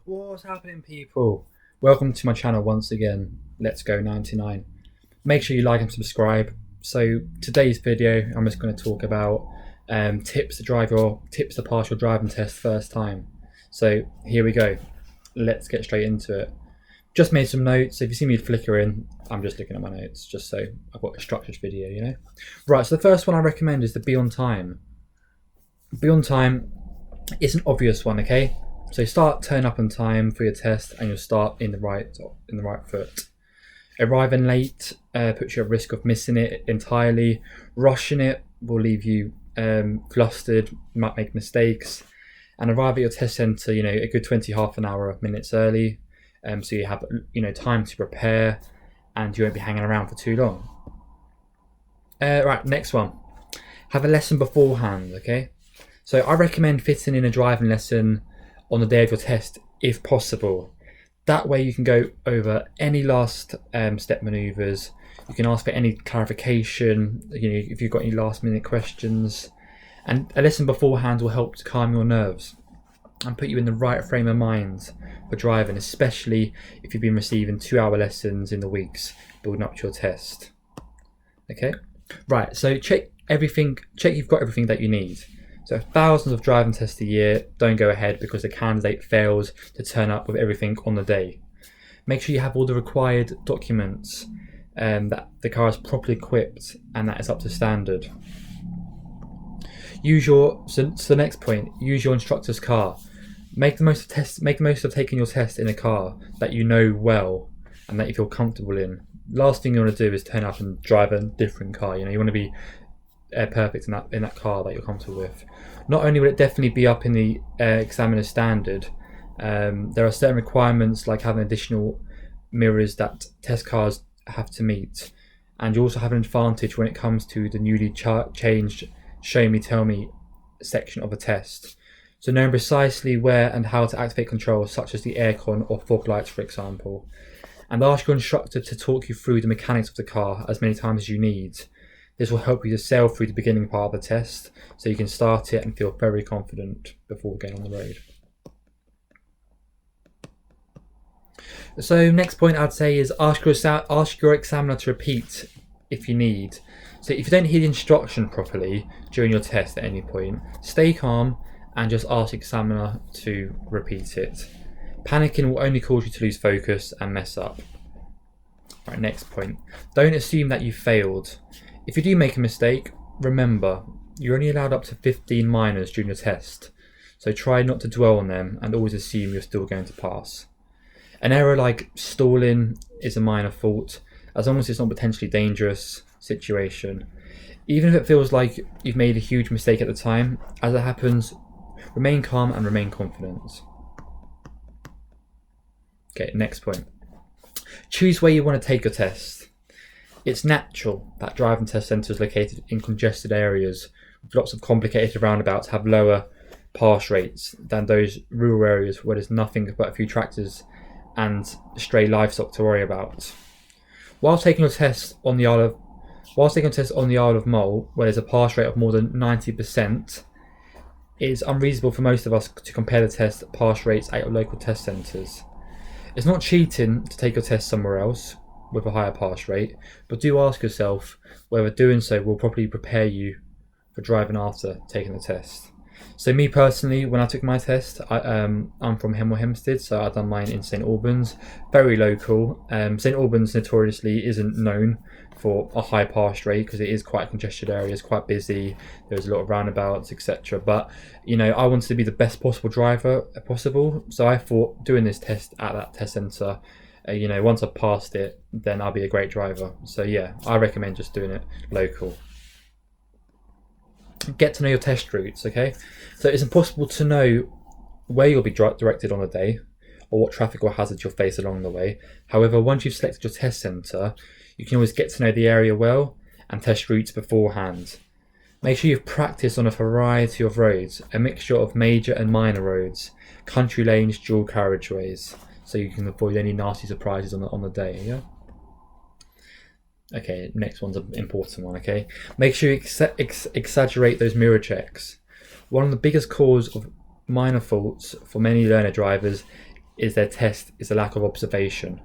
What's happening, people? Welcome to my channel once again. Let's go 99. Make sure you like and subscribe. So today's video, I'm just going to talk about tips to pass your driving test first time. So here we go. Let's get straight into it. Just made some notes. If you see me flickering, I'm just looking at my notes, just so I've got a structured video, you know. Right. So the first one I recommend is the be on time. Be on time is an obvious one, okay? So turn up on time for your test, and you'll start in the right foot. Arriving late puts you at risk of missing it entirely. Rushing it will leave you flustered, you might make mistakes. And arrive at your test centre, a good 20, half an hour, minutes early, so you have time to prepare, and you won't be hanging around for too long. Right, next one. Have a lesson beforehand, okay? So I recommend fitting in a driving lesson on the day of your test if possible. That way you can go over any last step manoeuvres. You can ask for any clarification, if you've got any last minute questions. And a lesson beforehand will help to calm your nerves and put you in the right frame of mind for driving, especially if you've been receiving 2-hour lessons in the weeks building up to your test. Okay, right, so check you've got everything that you need. So thousands of driving tests a year don't go ahead because the candidate fails to turn up with everything on the day. Make sure you have all the required documents, that the car is properly equipped and that it's up to standard. So the next point, use your instructor's car. Make the most of taking your test in a car that you know well and that you feel comfortable in. Last thing you want to do is turn up and drive a different car. You want to be perfect in that car that you're comfortable with. Not only will it definitely be up in the examiner's standard, there are certain requirements like having additional mirrors that test cars have to meet, and you also have an advantage when it comes to the newly changed show me tell me section of the test. So knowing precisely where and how to activate controls such as the aircon or fog lights, for example, and ask your instructor to talk you through the mechanics of the car as many times as you need. This will help you to sail through the beginning part of the test so you can start it and feel very confident before getting on the road. So next point I'd say is ask your examiner to repeat if you need. So if you don't hear the instruction properly during your test at any point, stay calm and just ask the examiner to repeat it. Panicking will only cause you to lose focus and mess up. Right, next point. Don't assume that you failed. If you do make a mistake, remember, you're only allowed up to 15 minors during your test, so try not to dwell on them and always assume you're still going to pass. An error like stalling is a minor fault, as long as it's not a potentially dangerous situation. Even if it feels like you've made a huge mistake at the time, as it happens, remain calm and remain confident. Okay, next point. Choose where you want to take your test. It's natural that driving test centres located in congested areas with lots of complicated roundabouts have lower pass rates than those rural areas where there's nothing but a few tractors and stray livestock to worry about. While taking a test on the Isle of Mull, where there's a pass rate of more than 90%, it is unreasonable for most of us to compare the test pass rates at your local test centres. It's not cheating to take your test somewhere else with a higher pass rate, but do ask yourself whether doing so will properly prepare you for driving after taking the test. So me personally, when I took my test, I'm from Hemel Hempstead, so I've done mine in St Albans, very local. St Albans notoriously isn't known for a high pass rate because it is quite a congested area, it's quite busy, there's a lot of roundabouts, etc. But I wanted to be the best possible driver possible, so I thought doing this test at that test centre, once I've passed it, then I'll be a great driver. So yeah, I recommend just doing it local. Get to know your test routes, okay? So it's impossible to know where you'll be directed on the day or what traffic or hazards you'll face along the way. However, once you've selected your test centre, you can always get to know the area well and test routes beforehand. Make sure you've practiced on a variety of roads, a mixture of major and minor roads, country lanes, dual carriageways, so you can avoid any nasty surprises on the day, yeah? Okay, next one's an important one, okay? Make sure you exaggerate those mirror checks. One of the biggest cause of minor faults for many learner drivers is their test is a lack of observation.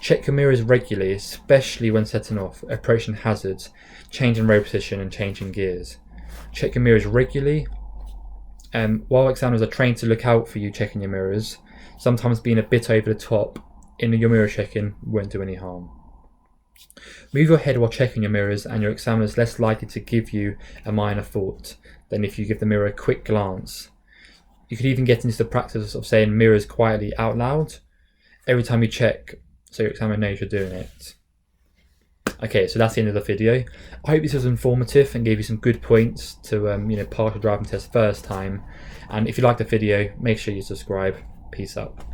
Check your mirrors regularly, especially when setting off, approaching hazards, changing road position and changing gears. Check your mirrors regularly. While examiners are trained to look out for you checking your mirrors, sometimes being a bit over the top in your mirror checking won't do any harm. Move your head while checking your mirrors and your examiner is less likely to give you a minor fault than if you give the mirror a quick glance. You could even get into the practice of saying mirrors quietly out loud every time you check, so your examiner knows you're doing it. Okay, so that's the end of the video. I hope this was informative and gave you some good points to pass your driving test first time. And if you liked the video, make sure you subscribe. Peace out.